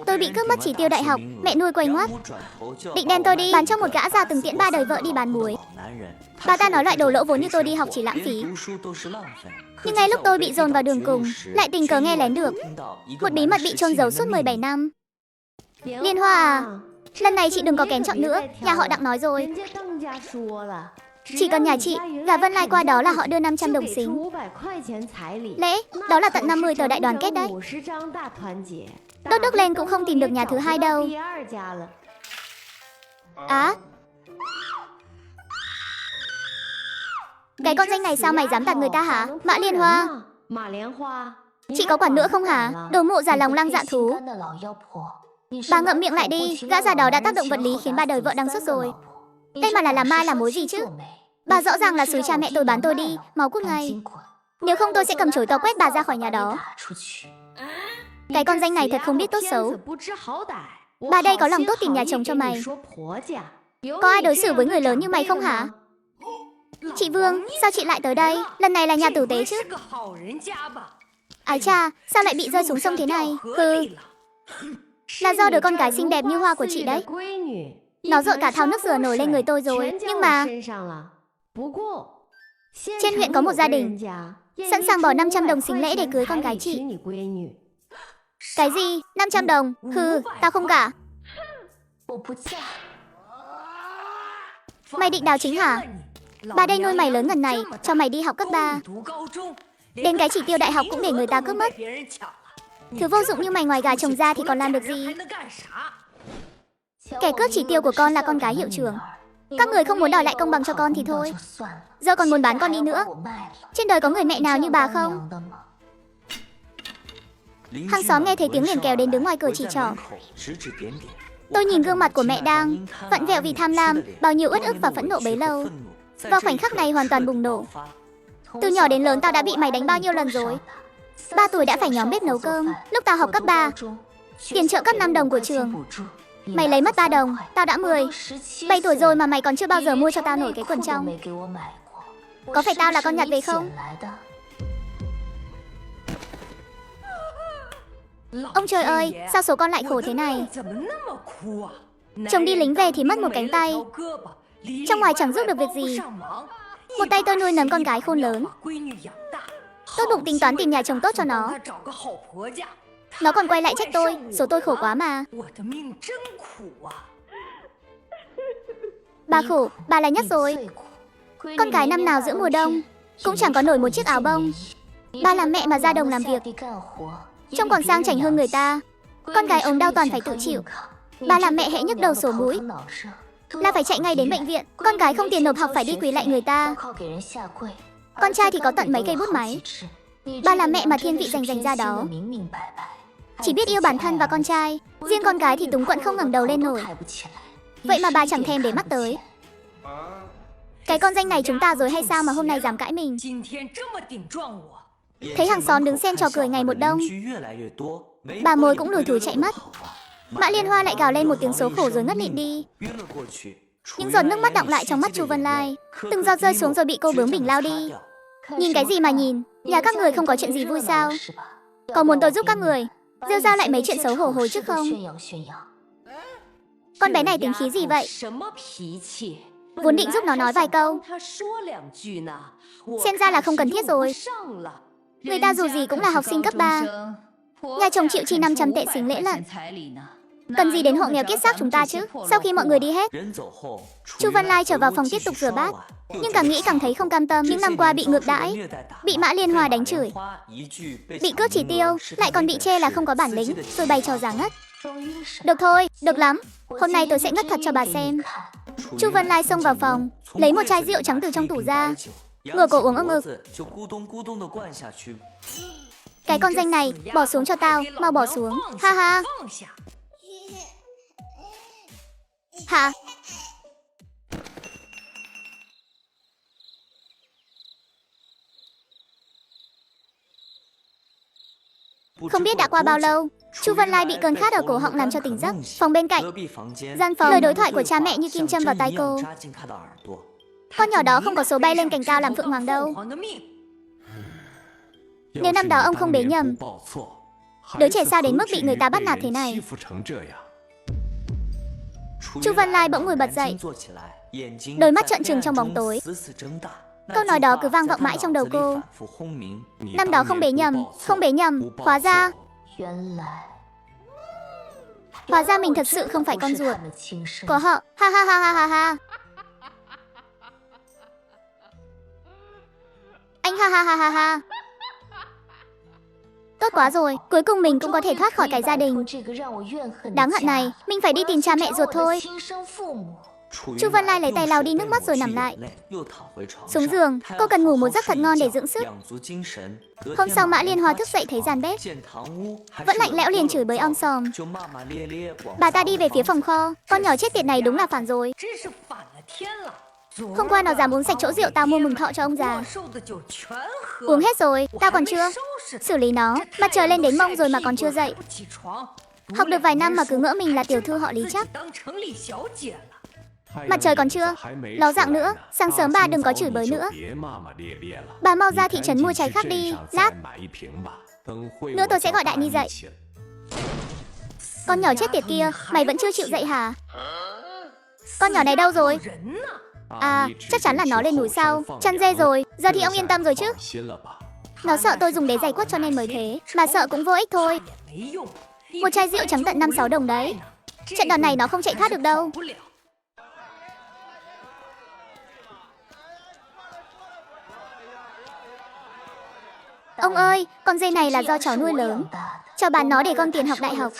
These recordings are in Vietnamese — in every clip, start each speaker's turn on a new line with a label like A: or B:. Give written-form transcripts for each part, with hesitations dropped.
A: Tôi bị cướp mất chỉ tiêu đại học, mẹ nuôi quay ngoắt. Định đem tôi đi bán cho một gã già từng tiễn 3 đời vợ đi bán muối. Bà ta nói loại đồ lỗ vốn như tôi đi học chỉ lãng phí. Nhưng ngay lúc tôi bị dồn vào đường cùng, lại tình cờ nghe lén được một bí mật bị chôn giấu suốt 17 năm. Liên Hoa à, lần này chị đừng có kén chọn nữa, nhà họ Đặng nói rồi. Chỉ cần nhà chị và Vân Lai qua đó là họ đưa 500 đồng xính. Lẽ, đó là tận 50 tờ đại đoàn kết đấy. Đốt đốt lên cũng không tìm được nhà thứ hai đâu. Á, cái con danh này sao mày dám tạt người ta hả? Mã Liên Hoa. Chị có quản nữa không hả? Đồ mụ già lòng lăng dạ thú. Bà ngậm miệng lại đi, gã già đó đã tác động vật lý khiến 3 đời vợ đang sốt rồi. Đây mà là làm mai làm mối gì chứ? Bà rõ ràng là xúi cha mẹ tôi bán tôi đi, máu cút ngay. Nếu không tôi sẽ cầm chổi to quét bà ra khỏi nhà đó. Cái con danh này thật không biết tốt xấu. Bà đây có lòng tốt tìm nhà chồng cho mày. Có ai đối xử với người lớn như mày không hả? Chị Vương, sao chị lại tới đây? Lần này là nhà tử tế chứ? Ái cha, sao lại bị rơi xuống sông thế này? Là do đứa con gái xinh đẹp như hoa của chị đấy. Nó dội cả thau nước rửa nổi lên người tôi rồi. Nhưng mà trên huyện có một gia đình sẵn sàng bỏ 500 đồng xính lễ để cưới con gái chị. Cái gì? 500 đồng? Tao không gả. Mày định đào chính hả? Bà đây nuôi mày lớn ngần này, cho mày đi học cấp 3. Đến cái chỉ tiêu đại học cũng để người ta cướp mất. Thứ vô dụng như mày ngoài gà chồng ra thì còn làm được gì? Kẻ cướp chỉ tiêu của con là con gái hiệu trưởng. Các người không muốn đòi lại công bằng cho con thì thôi. Giờ còn muốn bán con đi nữa. Trên đời có người mẹ nào như bà không? Hàng xóm nghe thấy tiếng liền kéo đến đứng ngoài cửa chỉ trỏ. Tôi nhìn gương mặt của mẹ đang vặn vẹo vì tham lam, bao nhiêu uất ức và phẫn nộ bấy lâu. Vào khoảnh khắc này hoàn toàn bùng nổ. Từ nhỏ đến lớn tao đã bị mày đánh bao nhiêu lần rồi. 3 tuổi đã phải nhóm bếp nấu cơm. Lúc tao học cấp 3, tiền trợ cấp 5 đồng của trường, mày lấy mất 3 đồng. Tao đã 10, 7 tuổi rồi mà mày còn chưa bao giờ mua cho tao nổi cái quần trong. Có phải tao là con nhặt về không? Ông trời ơi, sao số con lại khổ thế này? Chồng đi lính về thì mất một cánh tay, trong ngoài chẳng giúp được việc gì. Một tay tôi nuôi nấng con gái khôn lớn. Tôi bụng tính toán tìm nhà chồng tốt cho nó. Nó còn quay lại trách tôi, số tôi khổ quá mà. Bà khổ, bà là nhất rồi. Con cái năm nào giữa mùa đông cũng chẳng có nổi một chiếc áo bông. Bà làm mẹ mà ra đồng làm việc, trông còn sang chảnh hơn người ta. Con gái ốm đau toàn phải tự chịu. Bà làm mẹ hễ nhức đầu sổ mũi là phải chạy ngay đến bệnh viện. Con gái không tiền nộp học phải đi quỳ lại người ta. Con trai thì có tận mấy cây bút máy. Bà là mẹ mà thiên vị dành ra đó. Chỉ biết yêu bản thân và con trai. Riêng con gái thì túng quẫn không ngẩng đầu lên nổi. Vậy mà bà chẳng thèm để mắt tới. Cái con danh này chúng ta rồi hay sao mà hôm nay dám cãi mình? Thấy hàng xóm đứng xem trò cười ngày một đông, bà mối cũng lủi thủi chạy mất. Mã Liên Hoa lại gào lên một tiếng số khổ rồi ngất lịm đi. Những giọt nước mắt đọng lại trong mắt Chu Vân Lai. Từng giọt rơi xuống rồi bị cô bướng bỉnh lao đi. Nhìn cái gì mà nhìn? Nhà các người không có chuyện gì vui sao? Có muốn tôi giúp các người rêu rao lại mấy chuyện xấu hổ hồi trước không? Con bé này tính khí gì vậy? Vốn định giúp nó nói vài câu, xem ra là không cần thiết rồi. Người ta dù gì cũng là học sinh cấp 3. Nhà chồng chịu chi 500 tệ xính lễ lận. Cần gì đến hộ nghèo kiết xác chúng ta chứ? Sau khi mọi người đi hết, Chu Văn Lai trở vào phòng tiếp tục rửa bát. Nhưng càng nghĩ càng thấy không cam tâm. Những năm qua bị ngược đãi, bị Mã Liên Hoa đánh chửi, bị cướp chỉ tiêu, lại còn bị chê là không có bản lĩnh, rồi bày trò giả ngất. Được thôi, được lắm. Hôm nay tôi sẽ ngất thật cho bà xem. Chu Văn Lai xông vào phòng, lấy một chai rượu trắng từ trong tủ ra, ngửa cổ uống ưng ực. Cái con danh này, bỏ xuống cho tao, mau bỏ xuống. Ha ha. Hả? Không biết đã qua bao lâu, Chu Văn Lai bị cơn khát ở cổ họng làm cho tỉnh giấc. Phòng bên cạnh, gian phòng, lời đối thoại của cha mẹ như kim châm vào tai cô. Con nhỏ đó không có số bay lên cành cao làm phượng hoàng đâu. Nếu năm đó ông không bế nhầm, Đứa trẻ sao đến mức bị người ta bắt nạt thế này? Chu Văn Lai bỗng ngồi bật dậy, đôi mắt trợn trừng trong bóng tối. Câu nói đó cứ vang vọng mãi trong đầu cô. Năm đó không bế nhầm, hóa ra mình thật sự không phải con ruột của họ. Ha ha ha ha ha ha. Anh ha ha ha ha ha. Tốt quá rồi, cuối cùng mình cũng có thể thoát khỏi cái gia đình đáng hận này. Mình phải đi tìm cha mẹ ruột thôi. Chu Văn Lai lấy tay lau đi nước mắt rồi nằm lại xuống giường. Cô cần ngủ một giấc thật ngon để dưỡng sức. Hôm sau Mã Liên Hoa thức dậy thấy gian bếp vẫn lạnh lẽo, liền chửi bới om sòm. Bà ta đi về phía phòng kho. Con nhỏ chết tiệt này đúng là phản rồi. Hôm qua nó dám uống sạch chỗ rượu tao mua mừng thọ cho ông già. Uống hết rồi, tao còn chưa xử lý nó. Mặt trời lên đến mông rồi mà còn chưa dậy. Học được vài năm mà cứ ngỡ mình là tiểu thư họ Lý chắc. Mặt trời còn chưa ló dạng nữa. Sáng sớm bà đừng có chửi bới nữa. Bà mau ra thị trấn mua trái khác đi. Lát nữa tôi sẽ gọi Đại Ni dậy. Con nhỏ chết tiệt kia, mày vẫn chưa chịu dậy hả? Con nhỏ này đâu rồi? À, chắc chắn là nó lên núi sau chăn dê rồi. Giờ thì ông yên tâm rồi chứ? Nó sợ tôi dùng đế giày quất cho nên mới thế. Mà sợ cũng vô ích thôi. Một chai rượu trắng tận 5-6 đồng đấy. Trận đòn này nó không chạy thoát được đâu. Ông ơi, con dê này là do cháu nuôi lớn. Cháu bán nó để gom tiền học đại học.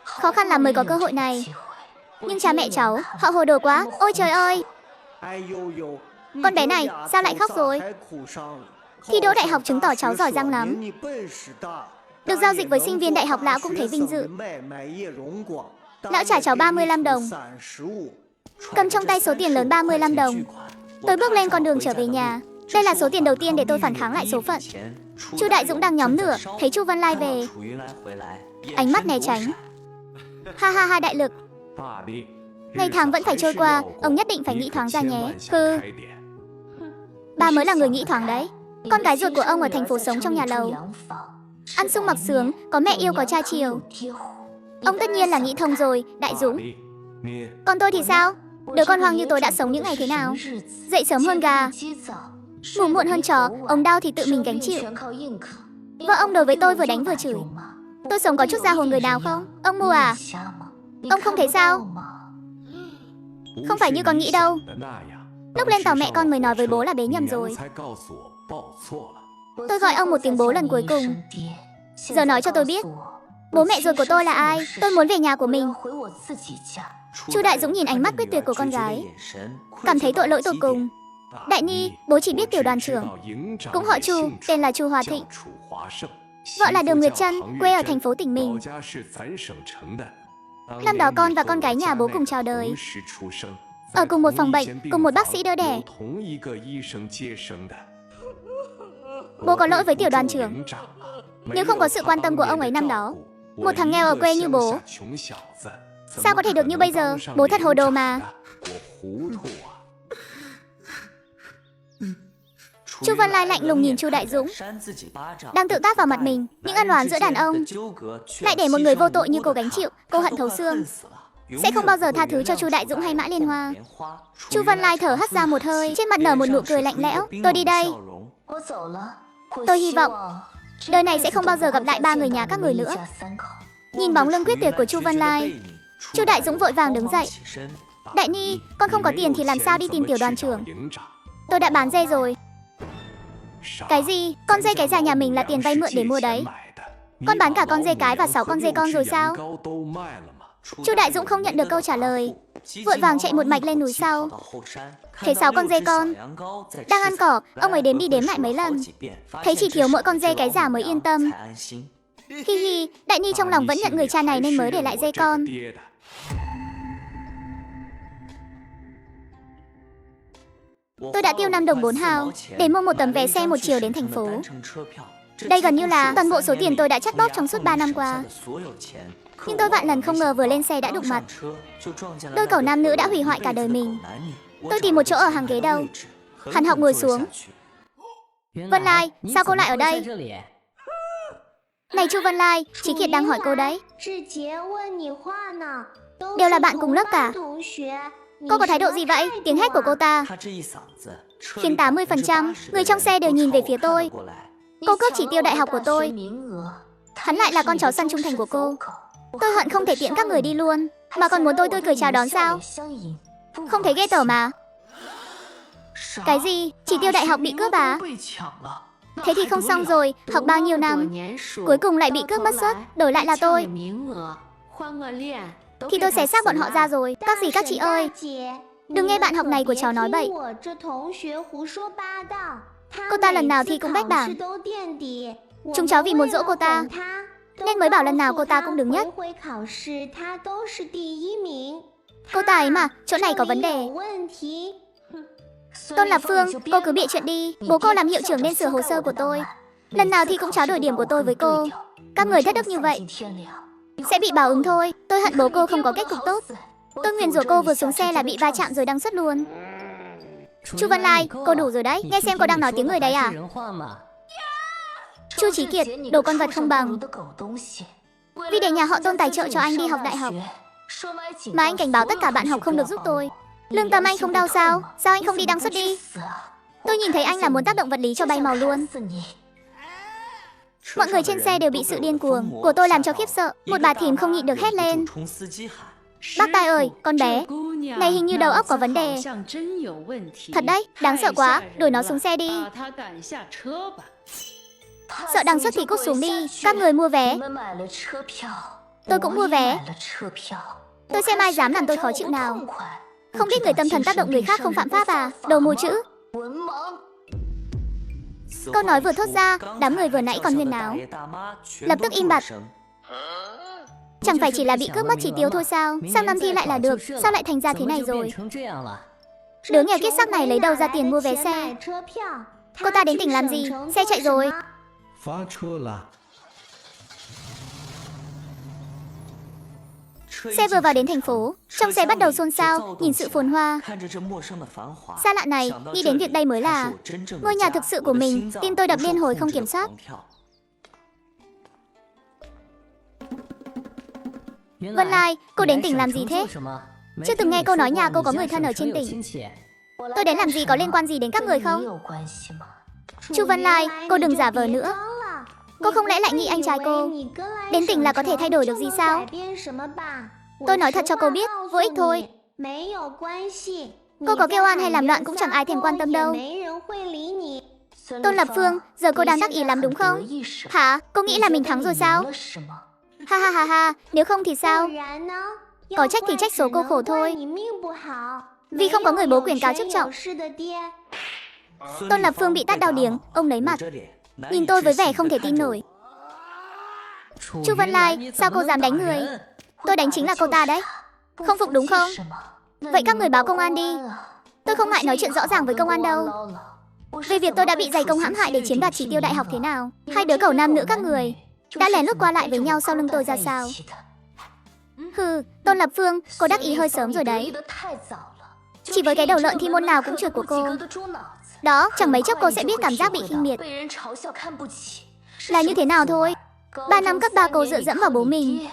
A: Khó khăn lắm mới có cơ hội này. Nhưng cha mẹ cháu, họ hồ đồ quá. Ôi trời ơi. Con bé này, sao lại khóc rồi? Thi đỗ đại học chứng tỏ cháu giỏi giang lắm. Được giao dịch với sinh viên đại học lão cũng thấy vinh dự. Lão trả cháu 35 đồng. Cầm trong tay số tiền lớn 35 đồng. Tôi bước lên con đường trở về nhà. Đây là số tiền đầu tiên để tôi phản kháng lại số phận. Chu Đại Dũng đang nhóm lửa, thấy Chu Văn Lai về, ánh mắt né tránh. Ha ha ha, đại lực. Ngày tháng vẫn phải trôi qua, ông nhất định phải nghĩ thoáng ra nhé. Hừ. Bà mới là người nghĩ thoáng đấy. Con gái ruột của ông ở thành phố sống trong nhà lầu, ăn sung mặc sướng, có mẹ yêu có cha chiều. Ông tất nhiên là nghĩ thông rồi, Đại Dũng. Còn tôi thì sao? Đứa con hoang như tôi đã sống những ngày thế nào? Dậy sớm hơn gà, ngủ muộn hơn chó, ống đau thì tự mình gánh chịu. Vợ ông đối với tôi vừa đánh vừa chửi. Tôi sống có chút ra hồn người nào không? Ông mù à? Ông không thấy sao? Không phải như con nghĩ đâu. Lúc lên tàu mẹ con mới nói với bố là bế nhầm rồi. Tôi gọi ông một tiếng bố lần cuối cùng. Giờ nói cho tôi biết, bố mẹ ruột của tôi là ai? Tôi muốn về nhà của mình. Chu Đại Dũng nhìn ánh mắt quyết tuyệt của con gái, cảm thấy tội lỗi tột cùng. Đại Ni, bố chỉ biết tiểu đoàn trưởng, cũng họ Chu, tên là Chu Hòa Thịnh. Vợ là Đường Nguyệt Trân, quê ở thành phố tỉnh mình. Năm đó con và con gái nhà bố cùng chào đời, ở cùng một phòng bệnh, cùng một bác sĩ đỡ đẻ. Bố có lỗi với tiểu đoàn trưởng. Nếu không có sự quan tâm của ông ấy năm đó, một thằng nghèo ở quê như bố sao có thể được như bây giờ? Bố thật hồ đồ mà. Chu Văn Lai lạnh lùng nhìn Chu Đại Dũng, đang tự tát vào mặt mình. Những ân oán giữa đàn ông lại để một người vô tội như cô gánh chịu. Cô hận thấu xương, sẽ không bao giờ tha thứ cho Chu Đại Dũng hay Mã Liên Hoa. Chu Văn Lai thở hắt ra một hơi, trên mặt nở một nụ cười lạnh lẽo. Tôi đi đây. Tôi hy vọng đời này sẽ không bao giờ gặp lại ba người nhà các người nữa. Nhìn bóng lưng quyết tuyệt của Chu Văn Lai, Chu Đại Dũng vội vàng đứng dậy. Đại Ni, con không có tiền thì làm sao đi tìm tiểu đoàn trưởng? Tôi đã bán dê rồi. Cái gì? Con dê cái già nhà mình là tiền vay mượn để mua đấy. Con bán cả con dê cái và 6 con dê con rồi sao? Chu Đại Dũng không nhận được câu trả lời, vội vàng chạy một mạch lên núi sau. Thấy 6 con dê con đang ăn cỏ, ông ấy đếm đi đếm lại mấy lần, thấy chỉ thiếu mỗi con dê cái già mới yên tâm. Hi hi, Đại Ni trong lòng vẫn nhận người cha này nên mới để lại dê con. Tôi đã tiêu 5 đồng 4 hào để mua một tấm vé xe một chiều đến thành phố. Đây gần như là toàn bộ số tiền tôi đã chắt bóp trong suốt 3 năm qua. Nhưng tôi vạn lần không ngờ vừa lên xe đã đụng mặt đôi cẩu nam nữ đã hủy hoại cả đời mình. Tôi tìm một chỗ ở hàng ghế đầu, Hàn Học ngồi xuống. Vân Lai, sao cô lại ở đây? Này Chu Văn Lai, Chí Kiệt đang hỏi cô đấy. Đều là bạn cùng lớp cả. Cô có thái độ gì vậy? Tiếng hét của cô ta khiến 80% người trong xe đều nhìn về phía tôi. Cô cướp chỉ tiêu đại học của tôi. Hắn lại là con chó săn trung thành của cô. Tôi hận không thể tiễn các người đi luôn, mà còn muốn tôi tươi cười chào đón sao? Không thấy ghê tởm mà. Cái gì? Chỉ tiêu đại học bị cướp à? Thế thì không xong rồi, học bao nhiêu năm, cuối cùng lại bị cướp mất suất, đổi lại là tôi. Thì tôi xé xác bọn họ ra rồi. Các dì các chị ơi, đừng nghe bạn học này của cháu nói bậy. Cô ta lần nào thì cũng bách bảng. Chúng cháu vì muốn dỗ cô ta nên mới bảo lần nào cô ta cũng đứng nhất. Cô ta ấy mà, chỗ này có vấn đề. Tôn Lập Phương, cô cứ bịa chuyện đi. Bố cô làm hiệu trưởng nên sửa hồ sơ của tôi. Lần nào thì cũng tráo đổi điểm của tôi với cô. Các người thất đức như vậy sẽ bị báo ứng thôi. Tôi hận bố cô không có kết cục tốt. Tôi nguyền rủa cô vừa xuống xe là bị va chạm rồi đăng xuất luôn. Chu Văn Lai, cô đủ rồi đấy. Nghe xem cô đang nói tiếng người đấy à? Chu Chí Kiệt, đồ con vật không bằng. Vì để nhà họ Tôn tài trợ cho anh đi học đại học mà anh cảnh báo tất cả bạn học không được giúp tôi. Lương tâm anh không đau sao? Sao anh không đi đăng xuất đi? Tôi nhìn thấy anh là muốn tác động vật lý cho bay màu luôn. Mọi người trên xe đều bị sự điên cuồng của tôi làm cho khiếp sợ. Một bà thím không nhịn được hét lên. Bác Tai ơi, con bé này hình như đầu óc có vấn đề. Thật đấy, đáng sợ quá. Đuổi nó xuống xe đi. Sợ đăng xuất thì cút xuống đi. Các người mua vé. Tôi cũng mua vé. Tôi xem ai dám làm tôi khó chịu nào. Không biết người tâm thần tác động người khác không phạm pháp à? Đồ mù chữ. Câu nói vừa thốt ra, đám người vừa nãy còn huyên náo lập tức im bặt. Chẳng phải chỉ là bị cướp mất chỉ tiêu thôi sao? Sang năm thi lại là được. Sao lại thành ra thế này rồi? Đứa nghèo kiết xác này lấy đâu ra tiền mua vé xe? Cô ta đến tỉnh làm gì? Xe chạy rồi. Xe vừa vào đến thành phố, trong xe bắt đầu xôn xao, nhìn sự phồn hoa xa lạ này, nghĩ đến việc đây mới là ngôi nhà thực sự của mình. Tim tôi đập liên hồi không kiểm soát. Vân Lai, cô đến tỉnh làm gì thế? Chưa từng nghe cô nói nhà cô có người thân ở trên tỉnh. Tôi đến làm gì có liên quan gì đến các người không? Chu Vân Lai, cô đừng giả vờ nữa. Cô không lẽ lại nghĩ anh trai cô đến tỉnh là có thể thay đổi được gì sao? Tôi nói thật cho cô biết, vô ích thôi. Cô có kêu oan hay làm loạn cũng chẳng ai thèm quan tâm đâu. Tôn Lập Phương, giờ cô đang đắc ý lắm đúng không? Hả? Cô nghĩ là mình thắng rồi sao? Ha ha ha ha, nếu không thì sao? Có trách thì trách số cô khổ thôi. Vì không có người bố quyền cao chức trọng. Tôn Lập Phương bị tát đau điếng, ông lấy mặt nhìn tôi với vẻ không thể tin nổi. Chu Văn Lai, sao cô dám đánh người? Tôi đánh chính là cô ta đấy. Không phục đúng không? Vậy các người báo công an đi. Tôi không ngại nói chuyện rõ ràng với công an đâu. Về việc tôi đã bị dày công hãm hại để chiếm đoạt chỉ tiêu đại học thế nào. Hai đứa cẩu nam nữ các người đã lén lút qua lại với nhau sau lưng tôi ra sao? Hừ, Tôn Lập Phương, cô đắc ý hơi sớm rồi đấy. Chỉ với cái đầu lợn thi môn nào cũng trượt của cô. Đó, chẳng mấy chốc cô sẽ biết cảm giác bị khinh miệt là như thế nào thôi. 3 năm cấp 3 cô dựa dẫm vào bố mình.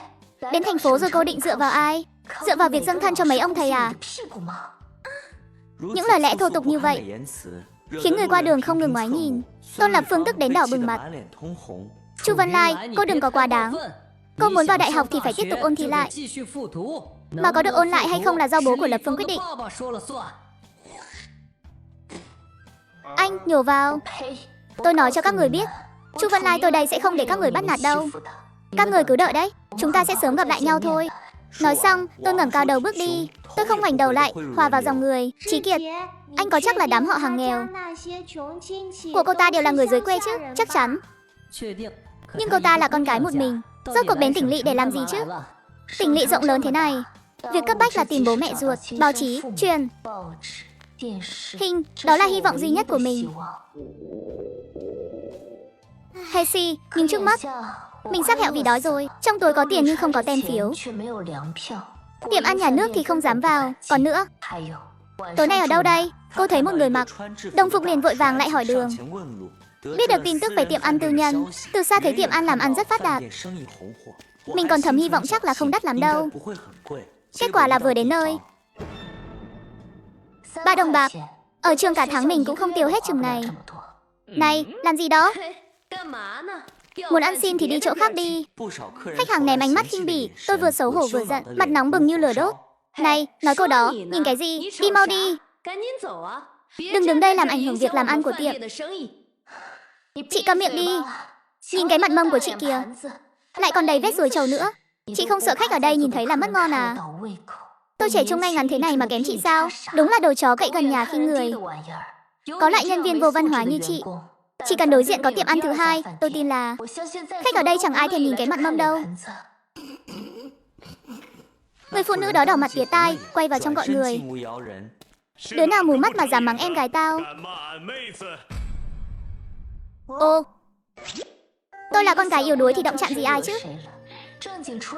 A: Đến thành phố rồi cô định dựa vào ai? Dựa vào việc dâng thân cho mấy ông thầy à? Những lời lẽ thô tục như vậy khiến người qua đường không ngừng ngoái nhìn. Tôn Lập Phương tức đến đỏ bừng mặt. Chu Văn Lai, cô đừng có quá đáng. Cô muốn vào đại học thì phải tiếp tục ôn thi lại. Mà có được ôn lại hay không là do bố của Lập Phương quyết định. Anh, nhổ vào. Tôi nói cho các người biết, Chu Văn Lai tôi đây sẽ không để các người bắt nạt đâu. Các người cứ đợi đấy, chúng ta sẽ sớm gặp lại nhau thôi. Nói xong, tôi ngẩng cao đầu bước đi. Tôi không ngoảnh đầu lại, hòa vào dòng người. Chí Kiệt, anh có chắc là đám họ hàng nghèo của cô ta đều là người dưới quê chứ? Chắc chắn. Nhưng cô ta là con gái một mình, rốt cuộc đến tỉnh lỵ để làm gì chứ? Tỉnh lỵ rộng lớn thế này, việc cấp bách là tìm bố mẹ ruột, báo chí, truyền hình, đó là hy vọng duy nhất của mình. Hesi, nhưng trước mắt mình sắp hẹo vì đói rồi. Trong túi có tiền nhưng không có tem phiếu. Tiệm ăn nhà nước thì không dám vào. Còn nữa, tối nay ở đâu đây? Cô thấy một người mặc đồng phục liền vội vàng lại hỏi đường. Biết được tin tức về tiệm ăn tư nhân, từ xa thấy tiệm ăn làm ăn rất phát đạt. Mình còn thầm hy vọng chắc là không đắt lắm đâu. Kết quả là vừa đến nơi, 3 đồng bạc. Ở trường cả tháng mình cũng không tiêu hết chừng này. Này, làm gì đó? Muốn ăn xin thì đi chỗ khác đi. Khách hàng ném ánh mắt khinh bỉ, tôi vừa xấu hổ vừa giận, mặt nóng bừng như lửa đốt. Này, nói câu đó, nhìn cái gì? Đi mau đi. Đừng đứng đây làm ảnh hưởng việc làm ăn của tiệm. Chị câm miệng đi. Nhìn cái mặt mông của chị kìa, lại còn đầy vết ruồi trầu nữa. Chị không sợ khách ở đây nhìn thấy là mất ngon à? Tôi trẻ trông ngay ngắn thế này mà kém chị sao? Đúng là đồ chó cậy gần nhà khinh người. Có lại nhân viên vô văn hóa như chị. Chỉ cần đối diện có tiệm ăn thứ hai, tôi tin là khách ở đây chẳng ai thèm nhìn cái mặt mâm đâu. Người phụ nữ đó đỏ mặt tía tai, quay vào trong gọi người. Đứa nào mù mắt mà dám mắng em gái tao? Ô, tôi là con gái yếu đuối thì động chạm gì ai chứ?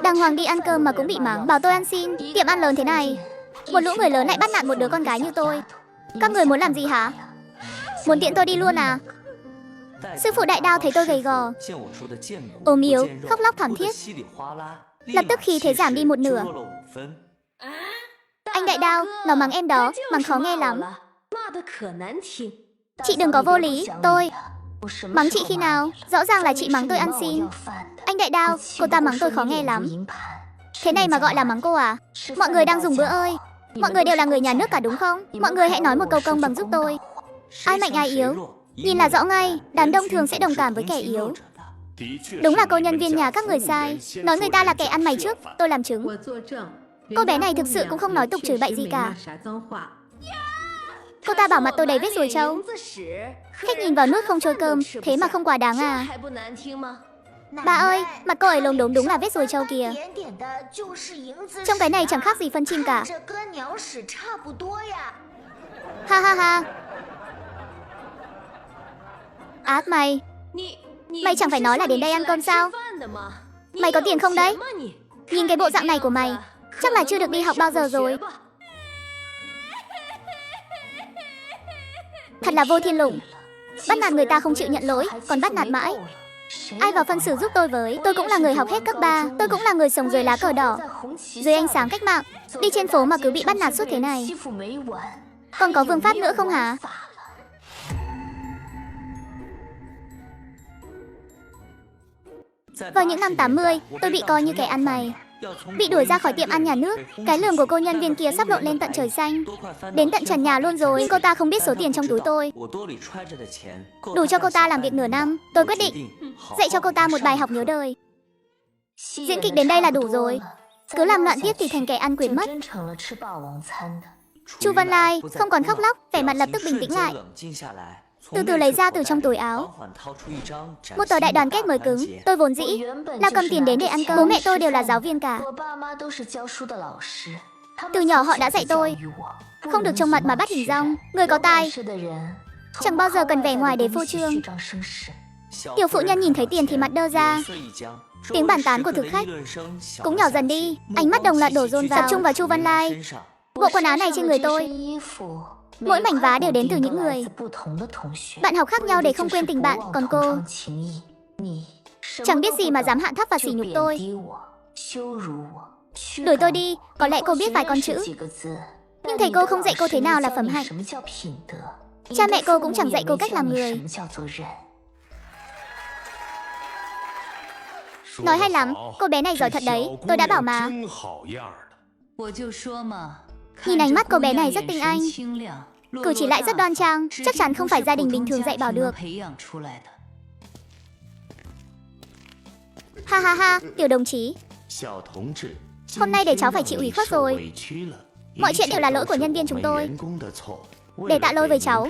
A: Đàng hoàng đi ăn cơm mà cũng bị mắng, bảo tôi ăn xin. Tiệm ăn lớn thế này, một lũ người lớn lại bắt nạt một đứa con gái như tôi. Các người muốn làm gì hả? Muốn tiện tôi đi luôn à? Sư phụ đại đao thấy tôi gầy gò, ốm yếu, khóc lóc thảm thiết, lập tức khí thế giảm đi một nửa. Anh đại đao, nó mắng em đó, mắng khó nghe lắm. Chị đừng có vô lý, tôi mắng chị khi nào? Rõ ràng là chị mắng tôi ăn xin. Anh đại đao, cô ta mắng tôi khó nghe lắm. Thế này mà gọi là mắng cô à? Mọi người đang dùng bữa ơi. Mọi người đều là người nhà nước cả đúng không? Mọi người hãy nói một câu công bằng giúp tôi. Ai mạnh ai yếu? Nhìn là rõ ngay, đám đông thường sẽ đồng cảm với kẻ yếu. Đúng là cô nhân viên nhà các người sai. Nói người ta là kẻ ăn mày trước, tôi làm chứng. Cô bé này thực sự cũng không nói tục chửi bậy gì cả. Cô ta bảo mặt tôi đầy vết ruồi trâu. Khách nhìn vào nuốt không trôi cơm, thế mà không quá đáng à? Bà ơi, mặt cô ấy lốm đốm đúng là vết ruồi trâu kìa. Trong cái này chẳng khác gì phân chim cả. Ha ha ha. Ác mày. Mày chẳng phải nói là đến đây ăn cơm sao? Mày có tiền không đấy? Nhìn cái bộ dạng này của mày, chắc là chưa được đi học bao giờ rồi. Thật là vô thiên lủng. Bắt nạt người ta không chịu nhận lỗi, còn bắt nạt mãi. Ai vào phân xử giúp tôi với. Tôi cũng là người học hết cấp 3. Tôi cũng là người sống dưới lá cờ đỏ, dưới ánh sáng cách mạng. Đi trên phố mà cứ bị bắt nạt suốt thế này. Còn có vương pháp nữa không hả? Vào những năm 80, tôi bị coi như kẻ ăn mày, bị đuổi ra khỏi tiệm ăn nhà nước. Cái lường của cô nhân viên kia sắp lộn lên tận trời xanh, đến tận trần nhà luôn rồi. Cô ta không biết số tiền trong túi tôi, đủ cho cô ta làm việc nửa năm. Tôi quyết định dạy cho cô ta một bài học nhớ đời. Diễn kịch đến đây là đủ rồi, cứ làm loạn tiếp thì thành kẻ ăn quyền mất. Chu Văn Lai không còn khóc lóc, vẻ mặt lập tức bình tĩnh lại, từ từ lấy ra từ trong túi áo một tờ đại đoàn kết mới cứng. Tôi vốn dĩ là cầm tiền đến để ăn cơm. Bố mẹ tôi đều là giáo viên cả. Từ nhỏ họ đã dạy tôi không được trông mặt mà bắt hình dong. Người có tai chẳng bao giờ cần vẻ ngoài để phô trương. Tiểu phụ nhân nhìn thấy tiền thì mặt đơ ra. Tiếng bàn tán của thực khách cũng nhỏ dần đi. Ánh mắt đồng loạt đổ dồn vào, tập trung vào Chu Văn Lai. Bộ quần áo này trên người tôi, mỗi mảnh vá đều đến từ những người bạn học khác nhau để không quên tình bạn. Còn cô chẳng biết gì mà dám hạ thấp và sỉ nhục tôi. Đuổi tôi đi, có lẽ cô biết vài con chữ, nhưng thầy cô không dạy cô thế nào là phẩm hạnh. Cha mẹ cô cũng chẳng dạy cô cách làm người. Nói hay lắm, cô bé này giỏi thật đấy, tôi đã bảo mà. Nhìn ánh mắt cô bé này rất tinh anh, cử chỉ lại rất đoan trang, chắc chắn không phải gia đình bình thường dạy bảo được. Ha ha ha, tiểu đồng chí, hôm nay để cháu phải chịu ủy khuất rồi. Mọi chuyện đều là lỗi của nhân viên chúng tôi. Để tạ lỗi với cháu,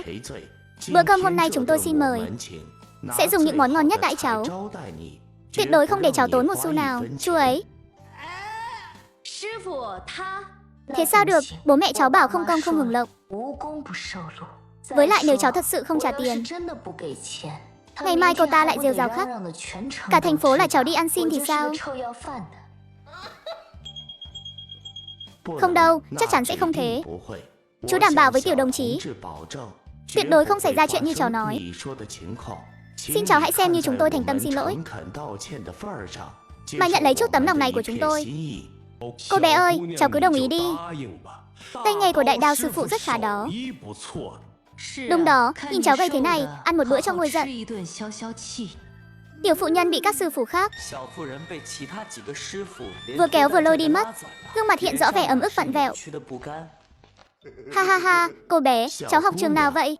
A: bữa cơm hôm nay chúng tôi xin mời sẽ dùng những món ngon nhất đãi cháu. Tuyệt đối không để cháu tốn một xu nào. Chú ấy. Thế sao được, bố mẹ cháu bảo không công không hưởng lộc. Với lại nếu cháu thật sự không trả tiền, ngày mai cô ta lại rêu rao khắp cả thành phố là cháu đi ăn xin thì sao? Không đâu, chắc chắn sẽ không thế. Chú đảm bảo với tiểu đồng chí, tuyệt đối không xảy ra chuyện như cháu nói. Xin cháu hãy xem như chúng tôi thành tâm xin lỗi, mà nhận lấy chút tấm lòng này của chúng tôi. Cô bé ơi, cháu cứ đồng ý đi. Tay nghề của đại đao sư phụ rất khá đó. Đúng đó, nhìn cháu gầy thế này, ăn một bữa cho nguôi giận. Tiểu phụ nhân bị các sư phụ khác vừa kéo vừa lôi đi mất, gương mặt hiện rõ vẻ ấm ức vặn vẹo. Ha ha ha, cô bé, cháu học trường nào vậy?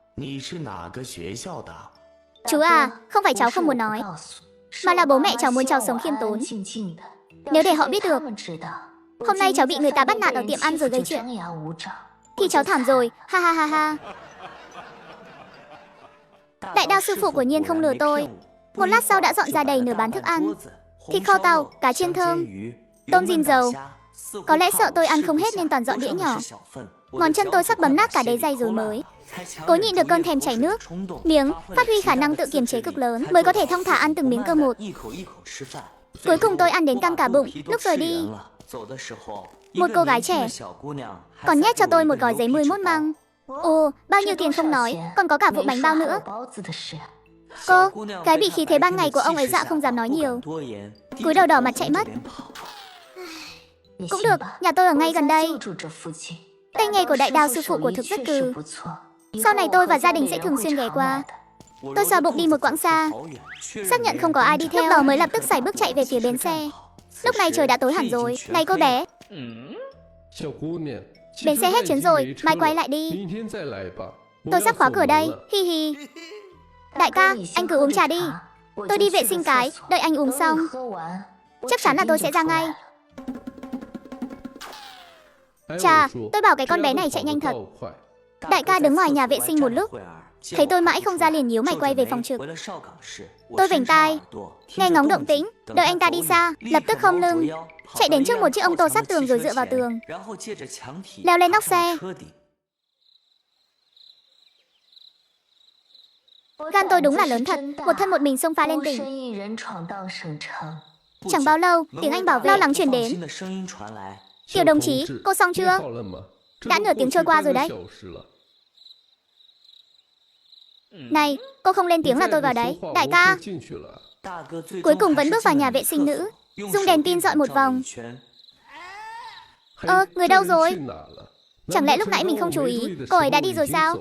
A: Chú à, không phải cháu không muốn nói, mà là bố mẹ cháu muốn cháu sống khiêm tốn. Nếu để họ biết được hôm nay cháu bị người ta bắt nạt ở tiệm ăn rồi gây chuyện thì cháu thảm rồi, ha ha ha ha. Đại đao sư phụ của Nhiên không lừa tôi. Một lát sau đã dọn ra đầy nửa bán thức ăn, thịt kho tàu, cá chiên thơm, tôm rin dầu. Có lẽ sợ tôi ăn không hết nên toàn dọn đĩa nhỏ. Ngón chân tôi sắp bấm nát cả đế giày rồi mới cố nhịn được cơn thèm chảy nước miếng, phát huy khả năng tự kiềm chế cực lớn mới có thể thong thả ăn từng miếng cơm một. Cuối cùng tôi ăn đến căng cả bụng. Lúc rời đi, một cô gái trẻ còn nhét cho tôi một gói giấy 11 măng. Ồ, bao nhiêu tiền không nói, còn có cả vụ bánh bao nữa. Cô, cái bị khí thế ban ngày của ông ấy dạ không dám nói nhiều. Cúi đầu đỏ mặt chạy mất. Cũng được, nhà tôi ở ngay gần đây. Tay nghề của đại đao sư phụ của thực rất cừ. Sau này tôi và gia đình sẽ thường xuyên ghé qua. Tôi sờ bụng đi một quãng xa, xác nhận không có ai đi theo. Lúc đó mới lập tức sải bước chạy về phía bến xe. Lúc này trời đã tối hẳn rồi. Này cô bé, bến xe hết chuyến rồi, mai quay lại đi. Tôi sắp khóa cửa đây, hi hi. Đại ca, anh cứ uống trà đi. Tôi đi vệ sinh cái, đợi anh uống xong chắc chắn là tôi sẽ ra ngay. Chà, tôi bảo cái con bé này chạy nhanh thật. Đại ca đứng ngoài nhà vệ sinh một lúc, thấy tôi mãi không ra liền nhíu mày quay về phòng trực. Tôi vểnh tai, nghe ngóng động tĩnh, đợi anh ta đi xa, lập tức khom lưng, chạy đến trước một chiếc ô tô sát tường rồi dựa vào tường, leo lên nóc xe. Gan tôi đúng là lớn thật, một thân một mình xông pha lên tỉnh. Chẳng bao lâu, tiếng Anh bảo vệ lo lắng truyền đến. Tiểu đồng chí, cô xong chưa? Đã nửa tiếng trôi qua rồi đấy. Này, cô không lên tiếng là tôi vào đấy. Đại ca. Cuối cùng vẫn bước vào nhà vệ sinh nữ, dùng đèn pin dọi một vòng. Người đâu rồi? Chẳng lẽ lúc nãy mình không chú ý, cô ấy đã đi rồi sao?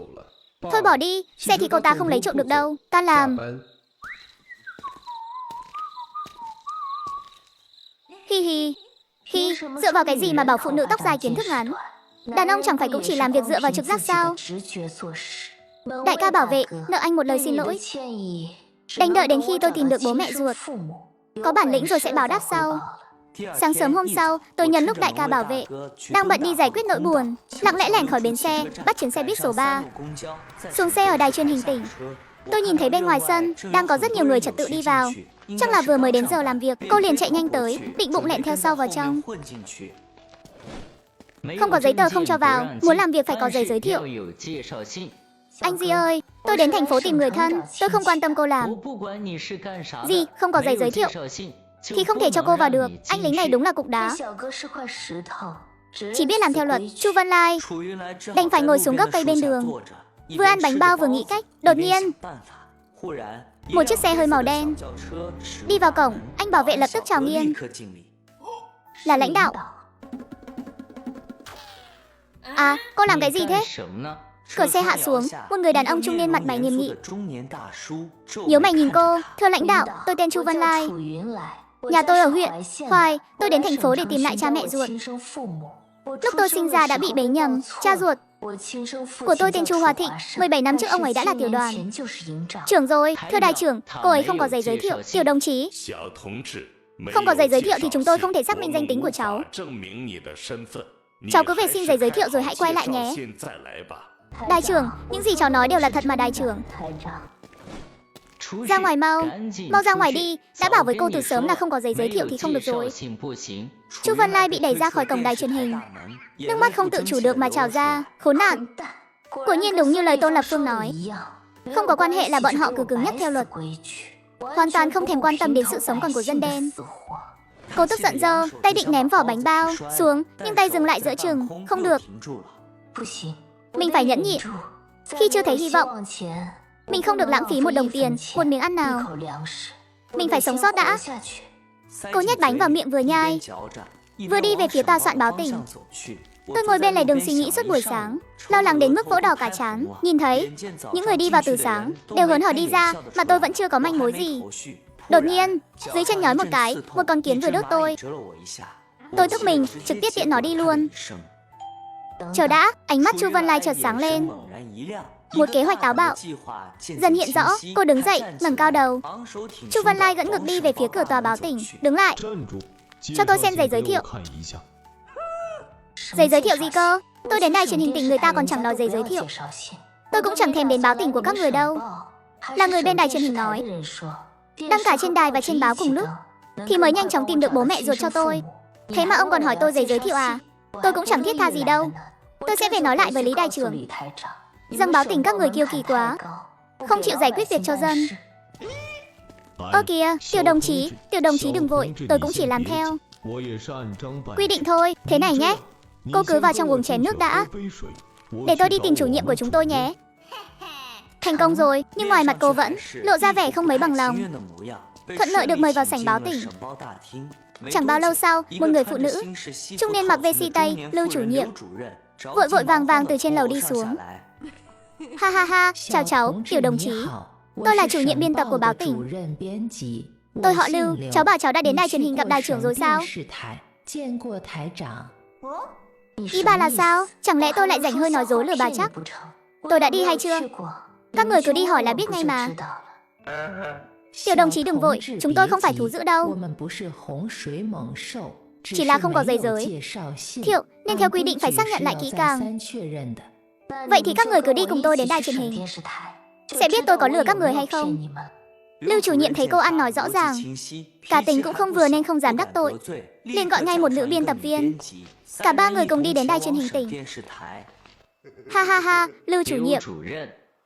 A: Thôi bỏ đi, xe thì cô ta không lấy trộm được đâu. Ta làm. Hi hi. Hi, dựa vào cái gì mà bảo phụ nữ tóc dài kiến thức ngắn? Đàn ông chẳng phải cũng chỉ làm việc dựa vào trực giác sao? Đại ca bảo vệ, nợ anh một lời xin lỗi. Đành đợi đến khi tôi tìm được bố mẹ ruột. Có bản lĩnh rồi sẽ báo đáp sau. Sáng sớm hôm sau, tôi nhân lúc đại ca bảo vệ đang bận đi giải quyết nỗi buồn, lặng lẽ lẻn khỏi bến xe, bắt chuyến xe buýt số 3. Xuống xe ở đài truyền hình tỉnh. Tôi nhìn thấy bên ngoài sân đang có rất nhiều người trật tự đi vào. Chắc là vừa mới đến giờ làm việc. Cô liền chạy nhanh tới, định bụng lẹn theo sau vào trong. Không có giấy tờ không cho vào, muốn làm việc phải có giấy giới thiệu. Anh Di ơi, tôi đến thành phố tìm người thân, tôi không quan tâm cô làm gì, không có giấy giới thiệu thì không thể cho cô vào được. Anh lính này đúng là cục đá, chỉ biết làm theo luật. Chu Vân Lai đành phải ngồi xuống gốc cây bên đường, vừa ăn bánh bao vừa nghĩ cách. Đột nhiên, một chiếc xe hơi màu đen đi vào cổng. Anh bảo vệ lập tức chào nghiêng. Là lãnh đạo. À, cô làm cái gì thế? Cửa xe hạ xuống, một người đàn ông trung niên mặt mày nghiêm nghị nhíu mày nhìn cô. Thưa lãnh đạo, tôi tên Chu Vân Lai, nhà tôi ở huyện Hoài. Tôi đến thành phố để tìm lại cha mẹ ruột. Lúc tôi sinh ra đã bị bế nhầm. Cha ruột của tôi tên Chu Hòa Thịnh, 17 năm trước ông ấy đã là tiểu đoàn trưởng rồi. Thưa đại trưởng, cô ấy không có giấy giới thiệu. Tiểu đồng chí, không có giấy giới thiệu thì chúng tôi không thể xác minh danh tính của cháu. Cháu cứ về xin giấy giới thiệu rồi hãy quay lại nhé. Đại trưởng, những gì cháu nói đều là thật mà đại trưởng. Ra ngoài mau, mau ra ngoài đi. Đã bảo với cô từ sớm là không có giấy giới thiệu thì không được rồi. Chu Vân Lai bị đẩy ra khỏi cổng đài truyền hình, nước mắt không tự chủ được mà trào ra. Khốn nạn. Quả nhiên đúng như lời Tôn Lập Phương nói, không có quan hệ là bọn họ cứ cứng nhắc theo luật, hoàn toàn không thèm quan tâm đến sự sống còn của dân đen. Cô tức giận giơ tay định ném vỏ bánh bao xuống, nhưng tay dừng lại giữa chừng. Không được, mình phải nhẫn nhịn. Khi chưa thấy hy vọng Mình không được lãng phí một đồng tiền, một miếng ăn nào. Mình phải sống sót đã. Cô nhét bánh vào miệng vừa nhai, vừa đi về phía tòa soạn báo tỉnh. Tôi ngồi bên lề đường suy nghĩ suốt buổi sáng, lo lắng đến mức vỗ đỏ cả trán. Nhìn thấy những người đi vào từ sáng đều hớn hở đi ra, mà tôi vẫn chưa có manh mối gì. Đột nhiên, dưới chân nhói một cái, một con kiến vừa đốt tôi. Tôi thức mình, trực tiếp tiện nó đi luôn. Chờ đã, ánh mắt Chu Vân Lai chợt sáng lên. Một kế hoạch táo bạo dần hiện rõ. Cô đứng dậy, ngẩng cao đầu. Chu Vân Lai gẫn ngực đi về phía cửa tòa báo tỉnh. Đứng lại, cho tôi xem giấy giới thiệu. Giấy giới thiệu gì cơ? Tôi đến đài truyền hình tỉnh người ta còn chẳng đòi giấy giới thiệu. Tôi cũng chẳng thèm đến báo tỉnh của các người đâu. Là người bên đài truyền hình nói, đăng cả trên đài và trên báo cùng lúc, thì mới nhanh chóng tìm được bố mẹ ruột cho tôi. Thế mà ông còn hỏi tôi giấy giới thiệu à? Tôi cũng chẳng thiết tha gì đâu. Tôi sẽ về nói lại với Lý Đại trưởng rằng báo tỉnh các người kiêu kỳ quá, không chịu giải quyết việc cho dân. Ơ kìa, tiểu đồng chí đừng vội, tôi cũng chỉ làm theo quy định thôi. Thế này nhé, cô cứ vào trong uống chén nước đã, để tôi đi tìm chủ nhiệm của chúng tôi nhé. Thành công rồi, nhưng ngoài mặt cô vẫn lộ ra vẻ không mấy bằng lòng. Thuận lợi được mời vào sảnh báo tỉnh. Chẳng bao lâu sau, một người phụ nữ trung niên mặc vest tây, Lưu chủ nhiệm, vội vội vàng vàng từ trên lầu đi xuống. Ha ha ha, chào cháu, tiểu đồng chí. Tôi là chủ nhiệm biên tập của báo tỉnh. Tôi họ Lưu, cháu bảo cháu đã đến đài truyền hình gặp đài trưởng rồi sao? Ý bà là sao? Chẳng lẽ tôi lại rảnh hơi nói dối lừa bà chắc? Tôi đã đi hay chưa? Các người cứ đi hỏi là biết ngay mà. Tiểu đồng chí đừng vội, chúng tôi không phải thú dữ đâu. Chỉ là không có giấy giới thiệu, nên theo quy định phải xác nhận lại kỹ càng. Vậy thì các người cứ đi cùng tôi đến đài truyền hình, sẽ biết tôi có lừa các người hay không. Lưu chủ nhiệm thấy cô ăn nói rõ ràng, cả tính cũng không vừa nên không dám đắc tội, liền gọi ngay một nữ biên tập viên. Cả ba người cùng đi đến đài truyền hình tỉnh. Ha ha ha, Lưu chủ nhiệm,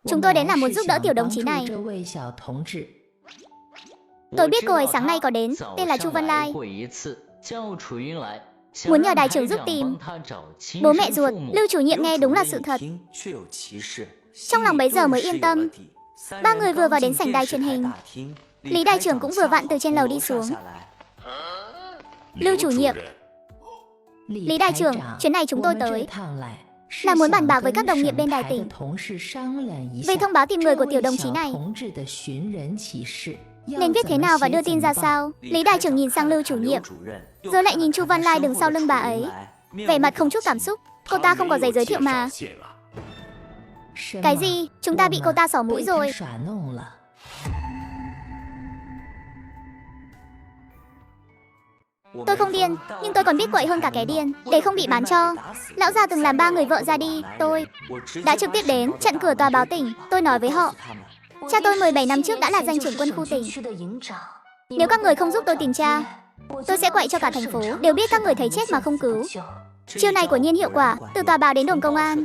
A: chúng tôi đến là muốn giúp đỡ tiểu đồng chí này. Tôi biết cô ấy sáng nay có đến, tên là Chu Vân Lai, muốn nhờ đài trưởng giúp tìm bố mẹ ruột. Lưu chủ nhiệm nghe đúng là sự thật, trong lòng bấy giờ mới yên tâm. Ba người vừa vào đến sảnh đài truyền hình, Lý đại trưởng cũng vừa vặn từ trên lầu đi xuống. Lưu chủ nhiệm, Lý đại trưởng, chuyến này chúng tôi tới là muốn bàn bạc với các đồng nghiệp bên đài tỉnh về thông báo tìm người của tiểu đồng chí này, nên viết thế nào và đưa tin ra sao. Lý đại trưởng nhìn sang Lưu chủ nhiệm, rồi lại nhìn Chu Văn Lai đứng sau lưng bà ấy, vẻ mặt không chút cảm xúc. Cô ta không có giấy giới thiệu mà. Cái gì? Chúng ta bị cô ta xỏ mũi rồi. Tôi không điên, nhưng tôi còn biết quậy hơn cả kẻ điên. Để không bị bán cho, lão già từng làm 3 người vợ ra đi. Tôi đã trực tiếp đến chặn cửa tòa báo tỉnh. Tôi nói với họ, cha tôi 17 năm trước đã là danh trưởng quân khu tỉnh. Nếu các người không giúp tôi tìm cha, tôi sẽ quậy cho cả thành phố đều biết các người thấy chết mà không cứu. Chiêu này quả nhiên hiệu quả, từ tòa báo đến đồn công an,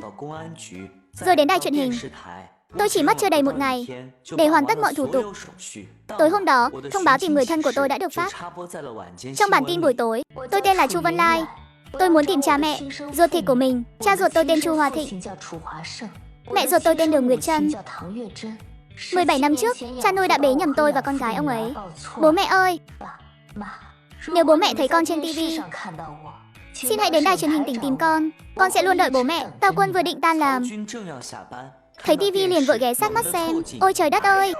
A: rồi đến đài truyền hình. Tôi chỉ mất chưa đầy 1 ngày để hoàn tất mọi thủ tục. Tối hôm đó, thông báo tìm người thân của tôi đã được phát trong bản tin buổi tối. Tôi tên là Chu Vân Lai. Tôi muốn tìm cha mẹ ruột thịt của mình. Cha ruột tôi tên Chu Hòa Thịnh, mẹ ruột tôi tên Đường Nguyệt Trân. 17 năm trước, cha nuôi đã bế nhầm tôi và con gái ông ấy. Bố mẹ ơi, nếu bố mẹ thấy con trên TV, xin hãy đến đài truyền hình tỉnh tìm con sẽ luôn đợi bố mẹ. Tao quân vừa định tan làm, thấy TV liền vội ghé sát mắt xem. Ôi trời đất ơi!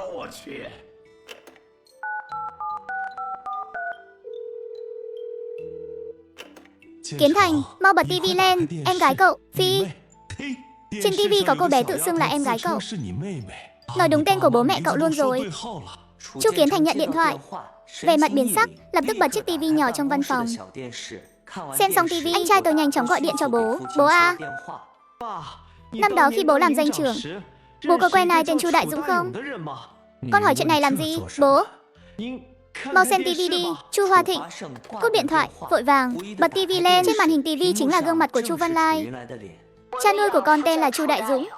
A: Kiến Thành, mau bật TV lên. Em gái cậu, Phi. Trên TV có cô bé tự xưng là em gái cậu. Nói đúng tên của bố mẹ cậu luôn rồi. Chu Kiến Thành nhận điện thoại, vẻ mặt biến sắc, lập tức bật chiếc TV nhỏ trong văn phòng. Xem xong TV, anh trai tôi nhanh chóng gọi điện cho bố. Bố à, năm đó khi bố làm danh trưởng, bố có quen ai tên Chu Đại Dũng không? Con hỏi chuyện này làm gì? Bố, mau xem TV đi. Chu Hoa Thịnh cúp điện thoại, vội vàng bật TV lên. Trên màn hình TV chính là gương mặt của Chu Văn Lai. Cha nuôi của con tên là Chu Đại Dũng,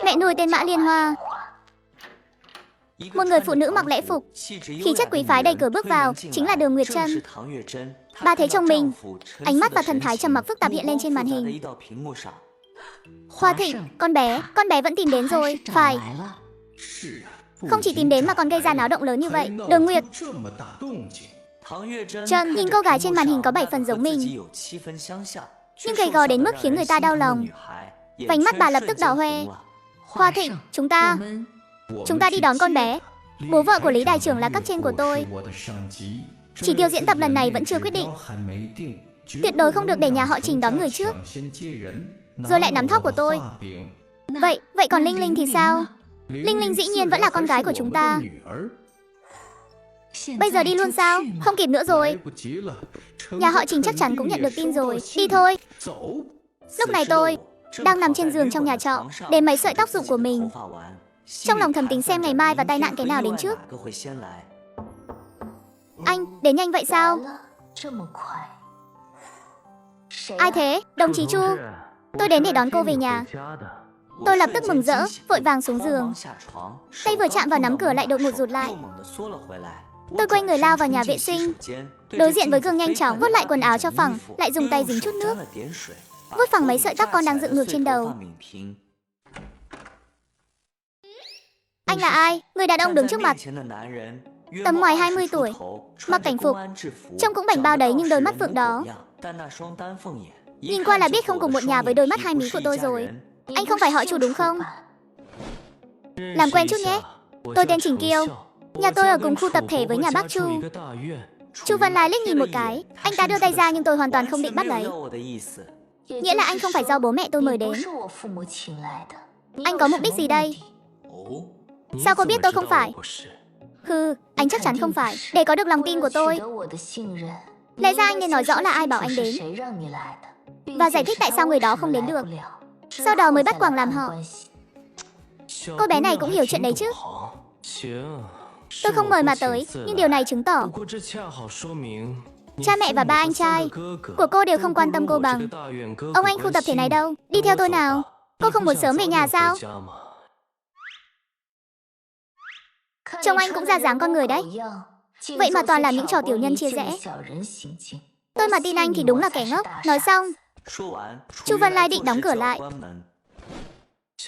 A: mẹ nuôi tên Mã Liên Hoa. Một người phụ nữ mặc lễ phục, khí chất quý phái đầy cửa bước vào, chính là Đường Nguyệt Trân. Bà thấy chồng mình, ánh mắt và thần thái trầm mặc phức tạp hiện lên trên màn hình. Hoa Thịnh, con bé vẫn tìm đến rồi. Phải, Không chỉ tìm đến mà còn gây ra náo động lớn như vậy. Đường Nguyệt. Trần nhìn cô gái trên màn hình có 7 phần giống mình, nhưng gầy gò đến mức khiến người ta đau lòng. Vành mắt bà lập tức đỏ hoe. Hoa Thịnh, chúng ta đi đón con bé. Bố vợ của Lý Đại trưởng là cấp trên của tôi. Chỉ tiêu diễn tập lần này vẫn chưa quyết định. Tuyệt đối không được để nhà họ Trình đón người trước. Rồi lại nắm thóp của tôi. Vậy còn Linh Linh thì sao? Linh Linh dĩ nhiên vẫn là con gái của chúng ta. Bây giờ đi luôn sao? Không kịp nữa rồi. Nhà họ Trình chắc chắn cũng nhận được tin rồi. Đi thôi. Lúc này tôi đang nằm trên giường trong nhà trọ, để mấy sợi tóc rụng của mình. Trong lòng thầm tính xem ngày mai và tai nạn cái nào đến trước. Anh, đến nhanh vậy sao? Ai thế? Đồng chí Chu. Tôi đến để đón cô về nhà. Tôi lập tức mừng rỡ, vội vàng xuống giường. Tay vừa chạm vào nắm cửa lại đột ngột rụt lại. Tôi quay người lao vào nhà vệ sinh. Đối diện với gương nhanh chóng vuốt lại quần áo cho phẳng, lại dùng tay dính chút nước, vuốt phẳng mấy sợi tóc con đang dựng ngược trên đầu. Anh là ai? Người đàn ông đứng trước mặt, tầm ngoài 20 tuổi, mặc cảnh phục, trông cũng bảnh bao đấy, nhưng đôi mắt phượng đó nhìn qua là biết không cùng một nhà với đôi mắt hai mí của tôi rồi. Anh không phải họ Chu đúng không? Làm quen chút nhé. Tôi tên Trình Kiêu. Nhà tôi ở cùng khu tập thể với nhà bác Chu. Chu Văn Lai liếc nhìn một cái. Anh ta đưa tay ra nhưng tôi hoàn toàn không định bắt lấy. Nghĩa là anh không phải do bố mẹ tôi mời đến. Anh có mục đích gì đây? Sao cô biết tôi không phải? Hừ, anh chắc chắn không phải. Để có được lòng tin của tôi, lẽ ra anh nên nói rõ là ai bảo anh đến, và giải thích tại sao người đó không đến được. Sau đó mới bắt quàng làm họ. Cô bé này cũng hiểu chuyện đấy chứ. Tôi không mời mà tới, nhưng điều này chứng tỏ cha mẹ và ba anh trai của cô đều không quan tâm cô bằng. Ông anh khu tập thể này đâu? Đi theo tôi nào. Cô không muốn sớm về nhà sao? Trông anh cũng ra dáng con người đấy. Vậy mà toàn làm những trò tiểu nhân chia rẽ. Tôi mà tin anh thì đúng là kẻ ngốc. Nói xong, Chu Văn Lai định đóng cửa lại.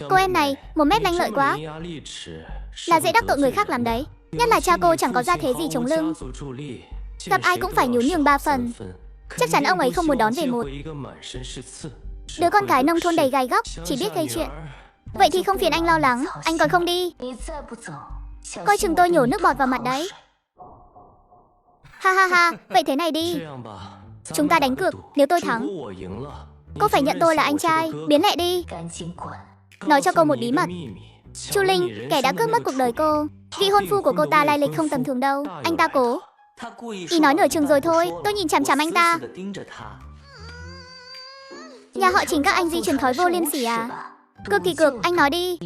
A: Cô em này, một mép lanh lợi quá, là dễ đắc tội người khác lắm đấy. Nhất là cha cô chẳng có gia thế gì chống lưng, gặp ai cũng phải nhún nhường 3 phần. Chắc chắn ông ấy không muốn đón về một đứa con cái nông thôn đầy gai góc, chỉ biết gây chuyện. Vậy thì không phiền anh lo lắng. Anh còn không đi, coi chừng tôi nhổ nước bọt vào mặt đấy. Ha ha ha, vậy thế này đi, chúng ta đánh cược. Nếu tôi thắng, cô phải nhận tôi là anh trai. Biến lẹ đi. Nói cho cô một bí mật. Chu Linh, kẻ đã cướp mất cuộc đời cô, vị hôn phu của cô ta lai lịch không tầm thường đâu. Anh ta cố ý nói nửa chừng rồi thôi. Tôi nhìn chằm chằm anh ta. Nhà họ Trình các anh di truyền thói vô liêm sỉ à? Cực kỳ cực, anh nói đi.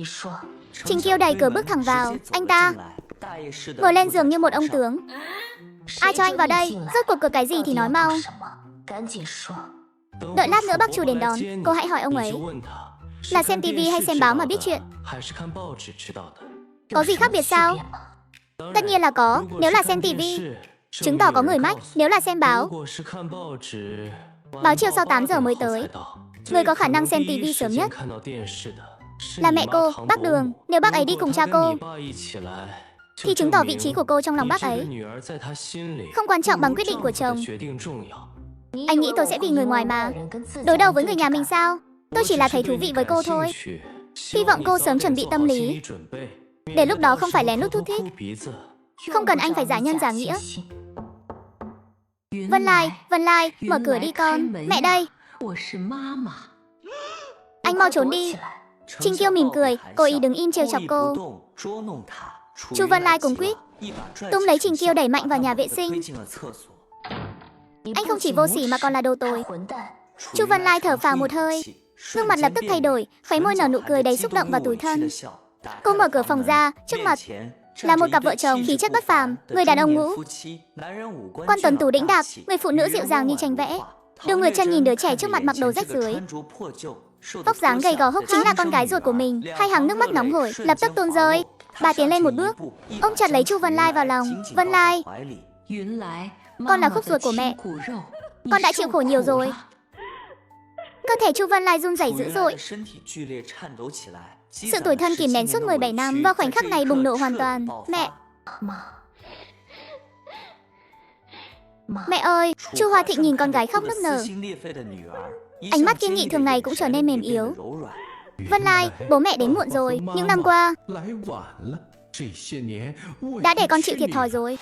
A: Trình Kiêu đẩy cửa bước thẳng vào. Anh ta ngồi lên giường như một ông tướng. Ai cho anh vào đây? Rốt cuộc cái gì thì nói mau. Đợi lát nữa bác Chu đến đón, cô hãy hỏi ông ấy là xem tivi hay xem báo mà biết chuyện. Có gì khác biệt sao? Tất nhiên là có. Nếu là xem tivi, chứng tỏ có người mách. Nếu là xem báo, báo chiều sau 8 giờ mới tới. Người có khả năng xem tivi sớm nhất là mẹ cô, bác Đường. Nếu bác ấy đi cùng cha cô, thì chứng tỏ vị trí của cô trong lòng bác ấy không quan trọng bằng quyết định của chồng. Anh nghĩ tôi sẽ vì người ngoài mà đối đầu với người nhà mình sao? Tôi chỉ là thấy thú vị với cô thôi. Hy vọng cô sớm chuẩn bị tâm lý, để lúc đó không phải lén lút thút thít. Không cần anh phải giả nhân giả nghĩa. Vân Lai, mở cửa đi con. Mẹ đây. Anh mau trốn đi. Trình Kiêu mỉm cười, cố ý đứng im trêu chọc cô. Chu Vân Lai cùng quýt túm lấy Trình Kiêu đẩy mạnh vào nhà vệ sinh. Anh không chỉ vô sỉ mà còn là đồ tồi. Chu Vân Lai thở phào một hơi, gương mặt lập tức thay đổi, khóe môi nở nụ cười đầy xúc động và tủi thân. Cô mở cửa phòng ra, trước mặt là một cặp vợ chồng khí chất bất phàm. Người đàn ông ngũ quan tuấn tú đĩnh đạc, người phụ nữ dịu dàng như tranh vẽ. Đường Nguyệt Chân nhìn đứa trẻ trước mặt mặc đồ rách rưới, vóc dáng gầy gò hốc hác, chính là con gái ruột của mình. Hai hàng nước mắt nóng hổi lập tức tuôn rơi. Bà tiến lên một bước, ôm chặt lấy Chu Vân Lai vào lòng. Vân Lai, con là khúc ruột của mẹ, con đã chịu khổ nhiều rồi. Cơ thể Chu Vân Lai run rẩy dữ dội. Sự tủi thân kìm nén suốt 17 năm vào khoảnh khắc này bùng nổ hoàn toàn. Mẹ ơi, Chu Hoa Thịnh nhìn con gái khóc nức nở. Ánh mắt kiên nghị thường ngày cũng trở nên mềm yếu. Vân Lai, bố mẹ đến muộn rồi. Những năm qua đã để con chịu thiệt thòi rồi.